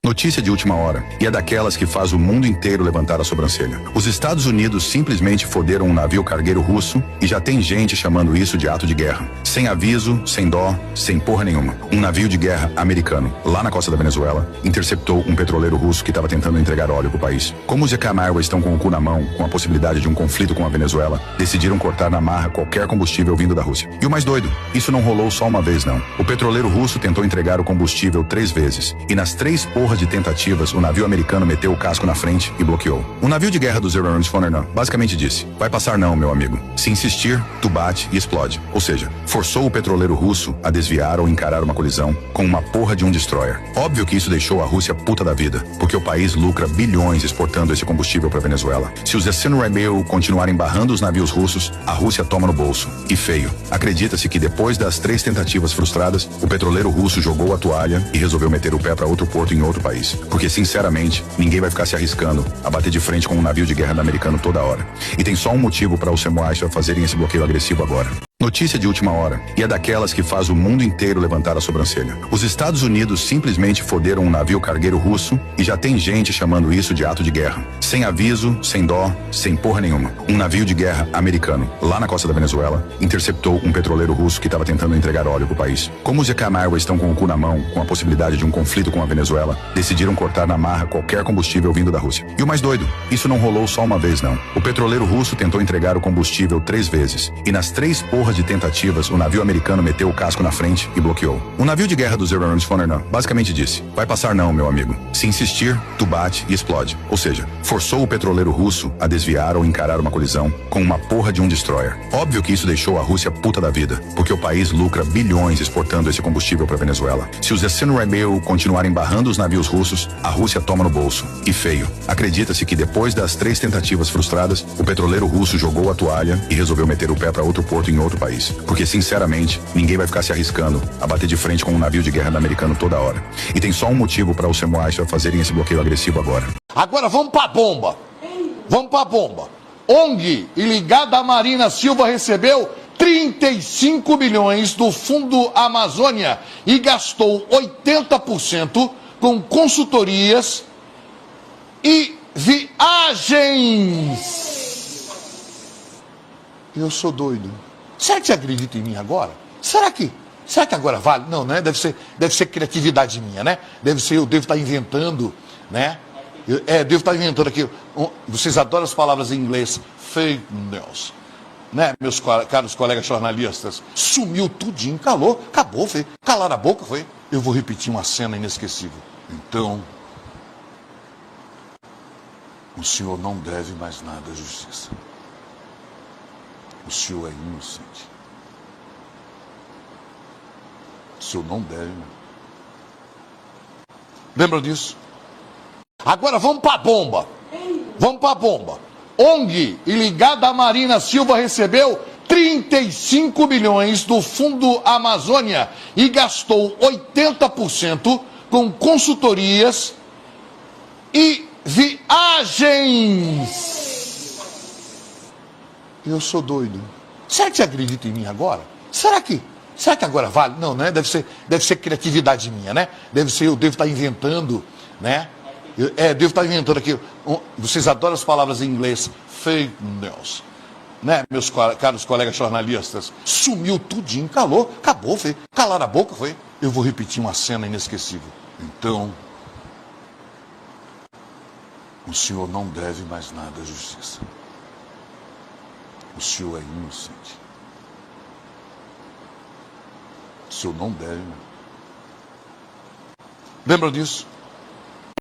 Notícia de última hora, e é daquelas que faz o mundo inteiro levantar a sobrancelha. Os Estados Unidos simplesmente foderam um navio cargueiro russo e já tem gente chamando isso de ato de guerra. Sem aviso, sem dó, sem porra nenhuma. Um navio de guerra americano, lá na costa da Venezuela, interceptou um petroleiro russo que estava tentando entregar óleo pro país. Como os Ecam Airways estão com o cu na mão, com a possibilidade de um conflito com a Venezuela, decidiram cortar na marra qualquer combustível vindo da Rússia. E o mais doido, isso não rolou só uma vez não. O petroleiro russo tentou entregar o combustível 3 vezes, e nas 3 porras de tentativas, o navio americano meteu o casco na frente e bloqueou. O navio de guerra do Zero Arms Foreigner basicamente disse: vai passar não, meu amigo. Se insistir, tu bate e explode. Ou seja, forçou o petroleiro russo a desviar ou encarar uma colisão com uma porra de um destroyer. Óbvio que isso deixou a Rússia puta da vida, porque o país lucra bilhões exportando esse combustível para Venezuela. Se os Yassine Rebel continuarem barrando os navios russos, a Rússia toma no bolso. E feio. Acredita-se que depois das 3 tentativas frustradas, o petroleiro russo jogou a toalha e resolveu meter o pé para outro porto em outro país. Porque, sinceramente, ninguém vai ficar se arriscando a bater de frente com um navio de guerra americano toda hora. E tem só um motivo para os samurais fazerem esse bloqueio agressivo agora. Notícia de última hora, e é daquelas que faz o mundo inteiro levantar a sobrancelha. Os Estados Unidos simplesmente foderam um navio cargueiro russo e já tem gente chamando isso de ato de guerra. Sem aviso, sem dó, sem porra nenhuma. Um navio de guerra americano, lá na costa da Venezuela, interceptou um petroleiro russo que estava tentando entregar óleo pro país. Como os Yukon Airways estão com o cu na mão, com a possibilidade de um conflito com a Venezuela, decidiram cortar na marra qualquer combustível vindo da Rússia. E o mais doido, isso não rolou só uma vez não. O petroleiro russo tentou entregar o combustível 3 vezes, e nas 3 porras de tentativas, o navio americano meteu o casco na frente e bloqueou. O navio de guerra dos Abrams basicamente disse: vai passar não, meu amigo. Se insistir, tu bate e explode. Ou seja, forçou o petroleiro russo a desviar ou encarar uma colisão com uma porra de um destroyer. Óbvio que isso deixou a Rússia puta da vida, porque o país lucra bilhões exportando esse combustível para Venezuela. Se os Yassine continuarem barrando os navios russos, a Rússia toma no bolso. E feio. Acredita-se que depois das 3 tentativas frustradas, o petroleiro russo jogou a toalha e resolveu meter o pé para outro porto em outro país. Porque, sinceramente, ninguém vai ficar se arriscando a bater de frente com um navio de guerra americano toda hora. E tem só um motivo para os samurais fazerem esse bloqueio agressivo agora. Agora vamos pra bomba. Vamos pra bomba. ONG e ligada à Marina Silva recebeu 35 milhões do Fundo Amazônia e gastou 80% com consultorias e viagens. Eu sou doido. Será que você acredita em mim agora? Será que agora vale? Não, né? Deve ser criatividade minha, né? Eu devo estar inventando, né? Devo estar inventando aqui. Vocês adoram as palavras em inglês. Fake news. Né, meus caros colegas jornalistas? Sumiu tudinho, calou, acabou, foi. Calaram a boca, foi. Eu vou repetir uma cena inesquecível. Então, o senhor não deve mais nada à justiça. O senhor é inocente. O senhor não deve. Lembra disso? Agora vamos pra bomba. Vamos pra bomba. ONG e ligada à Marina Silva recebeu 35 milhões do Fundo Amazônia e gastou 80% com consultorias e viagens. Eu sou doido. Será que você acredita em mim agora? Será que agora vale? Não, né? Deve ser criatividade minha, né? Eu devo estar inventando, né? Devo estar inventando aqui. Vocês adoram as palavras em inglês. Fake news. Né, meus caros colegas jornalistas? Sumiu tudinho, calou, acabou, foi. Calaram a boca, foi. Eu vou repetir uma cena inesquecível. Então, o senhor não deve mais nada à justiça. O senhor é inocente. O senhor não deve. Lembra disso?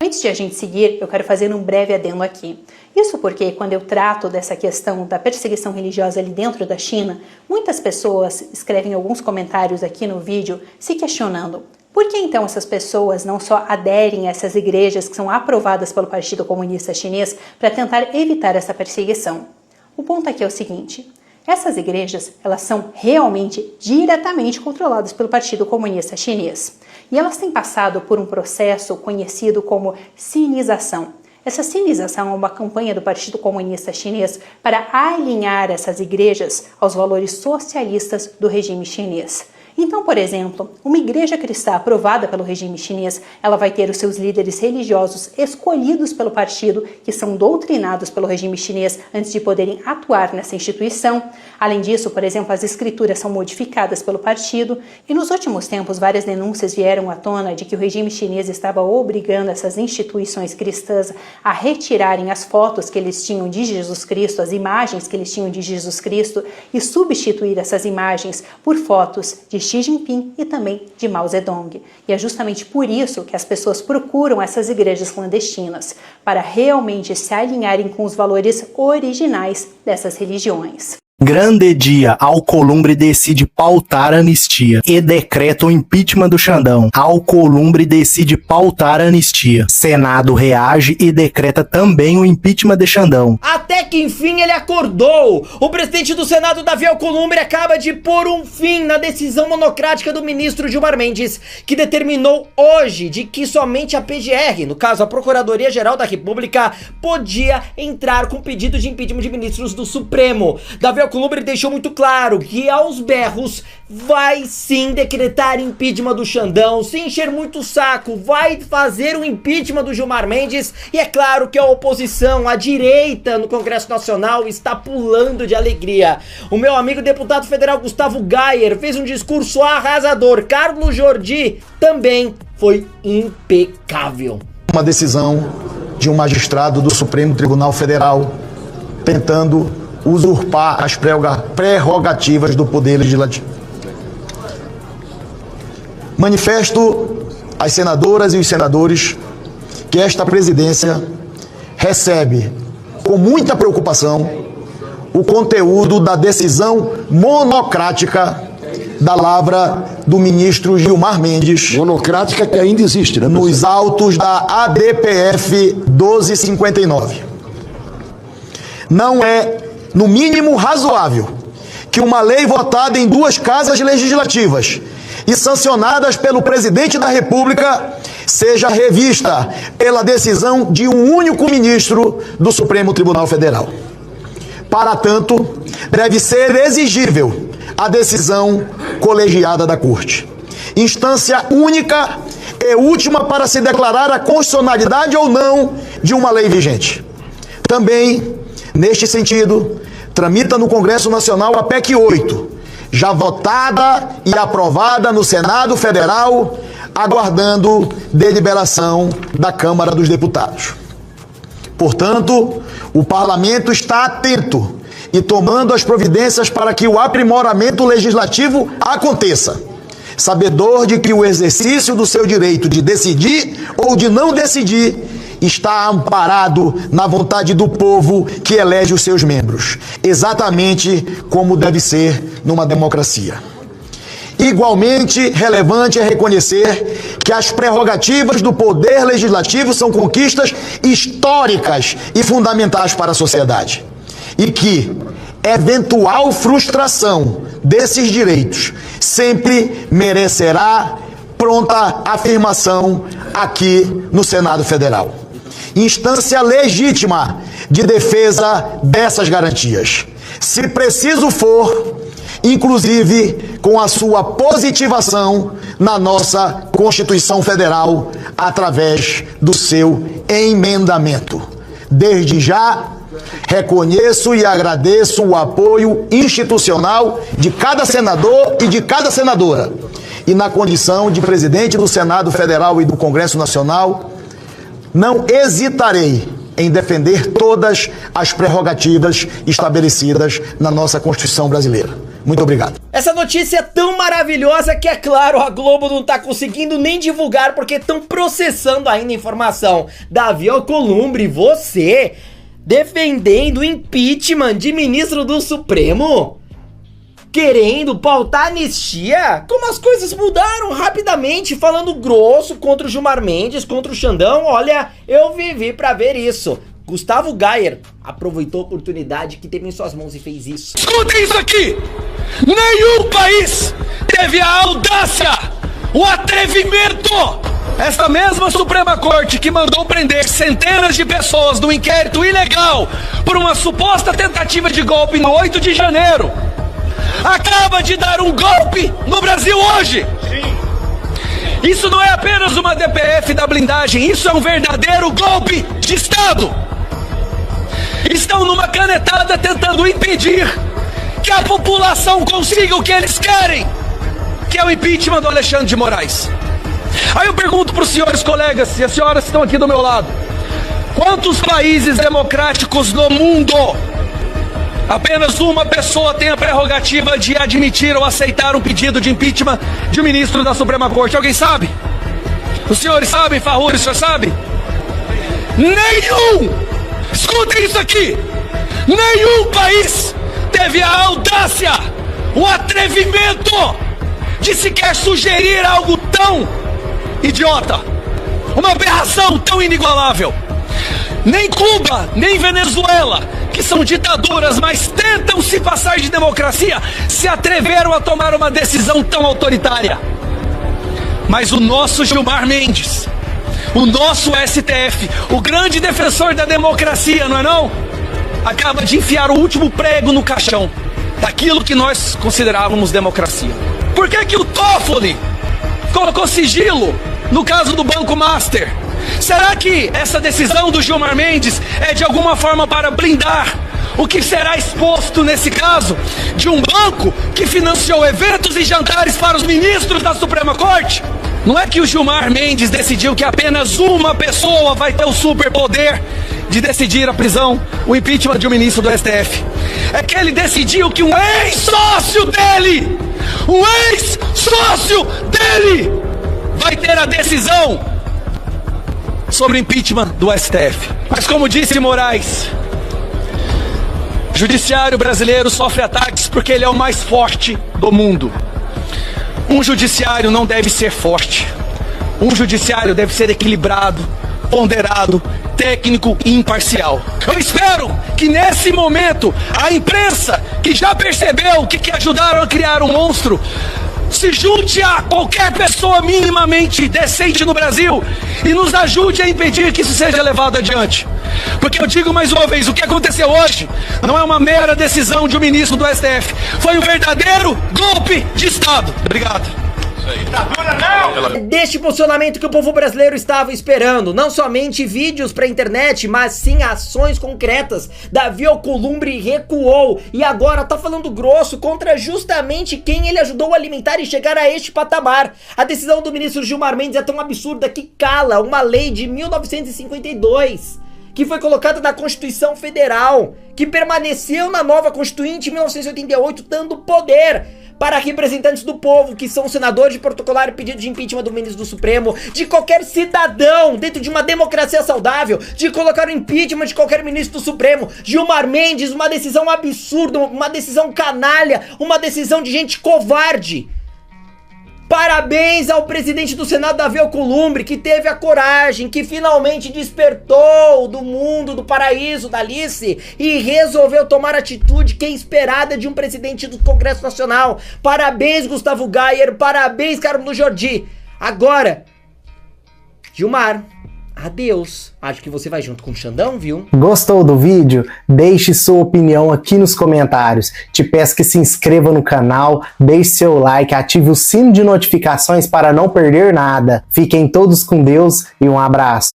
Antes de a gente seguir, eu quero fazer um breve adendo aqui. Isso porque, quando eu trato dessa questão da perseguição religiosa ali dentro da China, muitas pessoas escrevem alguns comentários aqui no vídeo se questionando: por que então essas pessoas não só aderem a essas igrejas que são aprovadas pelo Partido Comunista Chinês para tentar evitar essa perseguição? O ponto aqui é o seguinte: essas igrejas, elas são realmente diretamente controladas pelo Partido Comunista Chinês. E elas têm passado por um processo conhecido como sinização. Essa sinização é uma campanha do Partido Comunista Chinês para alinhar essas igrejas aos valores socialistas do regime chinês. Então, por exemplo, uma igreja cristã aprovada pelo regime chinês, ela vai ter os seus líderes religiosos escolhidos pelo partido, que são doutrinados pelo regime chinês antes de poderem atuar nessa instituição. Além disso, por exemplo, as escrituras são modificadas pelo partido. E nos últimos tempos, várias denúncias vieram à tona de que o regime chinês estava obrigando essas instituições cristãs a retirarem as fotos que eles tinham de Jesus Cristo, as imagens que eles tinham de Jesus Cristo, e substituir essas imagens por fotos de Xi Jinping e também de Mao Zedong. E é justamente por isso que as pessoas procuram essas igrejas clandestinas, para realmente se alinharem com os valores originais dessas religiões. Grande dia, Alcolumbre decide pautar anistia e decreta o impeachment do Xandão. Alcolumbre decide pautar anistia. Senado reage e decreta também o impeachment de Xandão. Até que enfim ele acordou. O presidente do Senado, Davi Alcolumbre, acaba de pôr um fim na decisão monocrática do ministro Gilmar Mendes, que determinou hoje de que somente a PGR, no caso a Procuradoria-Geral da República, podia entrar com pedido de impeachment de ministros do Supremo. Davi Alcolumbre deixou muito claro que aos berros vai sim decretar impeachment do Xandão, se encher muito o saco, vai fazer o impeachment do Gilmar Mendes, e é claro que a oposição, a direita no Congresso Nacional está pulando de alegria. O meu amigo deputado federal Gustavo Gayer fez um discurso arrasador. Carlos Jordi também foi impecável. Uma decisão de um magistrado do Supremo Tribunal Federal tentando usurpar as prerrogativas do Poder Legislativo. Manifesto às senadoras e os senadores que esta presidência recebe com muita preocupação o conteúdo da decisão monocrática da lavra do ministro Gilmar Mendes. Monocrática que ainda existe, né? Nos autos da ADPF 1259. Não é, no mínimo, razoável que uma lei votada em duas casas legislativas e sancionadas pelo presidente da República seja revista pela decisão de um único ministro do Supremo Tribunal Federal. Para tanto, deve ser exigível a decisão colegiada da Corte, instância única e última para se declarar a constitucionalidade ou não de uma lei vigente. Também, neste sentido, tramita no Congresso Nacional a PEC 8, já votada e aprovada no Senado Federal, aguardando deliberação da Câmara dos Deputados. Portanto, o Parlamento está atento e tomando as providências para que o aprimoramento legislativo aconteça, sabedor de que o exercício do seu direito de decidir ou de não decidir está amparado na vontade do povo que elege os seus membros, exatamente como deve ser numa democracia. Igualmente relevante é reconhecer que as prerrogativas do poder legislativo são conquistas históricas e fundamentais para a sociedade, e que eventual frustração desses direitos sempre merecerá pronta afirmação aqui no Senado Federal. Instância legítima de defesa dessas garantias, se preciso for, inclusive com a sua positivação na nossa Constituição Federal através do seu emendamento. Desde já, reconheço e agradeço o apoio institucional de cada senador e de cada senadora. E na condição de presidente do Senado Federal e do Congresso Nacional, não hesitarei em defender todas as prerrogativas estabelecidas na nossa Constituição brasileira. Muito obrigado. Essa notícia é tão maravilhosa que, é claro, a Globo não tá conseguindo nem divulgar porque estão processando ainda a informação. Davi Alcolumbre, você defendendo o impeachment de ministro do Supremo? Querendo pautar anistia? Como as coisas mudaram rapidamente, falando grosso contra o Gilmar Mendes, contra o Xandão. Olha, eu vivi pra ver isso. Gustavo Gayer aproveitou a oportunidade que teve em suas mãos e fez isso. Escutem isso aqui! Nenhum país teve a audácia, o atrevimento. Esta mesma Suprema Corte que mandou prender centenas de pessoas no inquérito ilegal por uma suposta tentativa de golpe no 8 de janeiro, acaba de dar um golpe no Brasil hoje. Sim. Isso não é apenas uma DPF da blindagem, isso é um verdadeiro golpe de Estado. Estão numa canetada tentando impedir que a população consiga o que eles querem, que é o impeachment do Alexandre de Moraes. Aí eu pergunto para os senhores colegas, e as senhoras que estão aqui do meu lado, quantos países democráticos no mundo apenas uma pessoa tem a prerrogativa de admitir ou aceitar um pedido de impeachment de um ministro da Suprema Corte? Alguém sabe? Os senhores sabem, Farruri, o senhor sabe? Nenhum! Escutem isso aqui! Nenhum país teve teve a audácia, o atrevimento de sequer sugerir algo tão idiota, uma aberração tão inigualável. Nem Cuba, nem Venezuela, que são ditaduras, mas tentam se passar de democracia, se atreveram a tomar uma decisão tão autoritária. Mas o nosso Gilmar Mendes, o nosso STF, o grande defensor da democracia, não é não? Acaba de enfiar o último prego no caixão daquilo que nós considerávamos democracia. Por que o Toffoli colocou sigilo no caso do Banco Master? Será que essa decisão do Gilmar Mendes é de alguma forma para blindar o que será exposto nesse caso de um banco que financiou eventos e jantares para os ministros da Suprema Corte? Não é que o Gilmar Mendes decidiu que apenas uma pessoa vai ter o superpoder de decidir a prisão, o impeachment de um ministro do STF. É que ele decidiu que um ex-sócio dele vai ter a decisão sobre o impeachment do STF. Mas como disse Moraes, o judiciário brasileiro sofre ataques porque ele é o mais forte do mundo. Um judiciário não deve ser forte. Um judiciário deve ser equilibrado, ponderado, técnico e imparcial. Eu espero que nesse momento a imprensa, que já percebeu que ajudaram a criar um monstro, se junte a qualquer pessoa minimamente decente no Brasil e nos ajude a impedir que isso seja levado adiante. Porque eu digo mais uma vez, o que aconteceu hoje não é uma mera decisão de um ministro do STF, foi um verdadeiro golpe de Estado. Obrigado. Deste posicionamento que o povo brasileiro estava esperando, não somente vídeos pra internet, mas sim ações concretas. Davi Alcolumbre recuou e agora tá falando grosso contra justamente quem ele ajudou a alimentar e chegar a este patamar. A decisão do ministro Gilmar Mendes é tão absurda que cala uma lei de 1952, que foi colocada na Constituição Federal, que permaneceu na nova Constituinte em 1988, dando poder para representantes do povo, que são senadores, de protocolar o pedido de impeachment do ministro do Supremo, de qualquer cidadão, dentro de uma democracia saudável, de colocar o impeachment de qualquer ministro do Supremo. Gilmar Mendes, uma decisão absurda, uma decisão canalha, uma decisão de gente covarde. Parabéns ao presidente do Senado, Davi Alcolumbre, que teve a coragem, que finalmente despertou do mundo, do paraíso, da Alice, e resolveu tomar a atitude que é esperada de um presidente do Congresso Nacional. Parabéns, Gustavo Gayer, parabéns, Carlos Jordi. Agora, Gilmar, adeus. Acho que você vai junto com o Xandão, viu? Gostou do vídeo? Deixe sua opinião aqui nos comentários. Te peço que se inscreva no canal, deixe seu like, ative o sino de notificações para não perder nada. Fiquem todos com Deus e um abraço.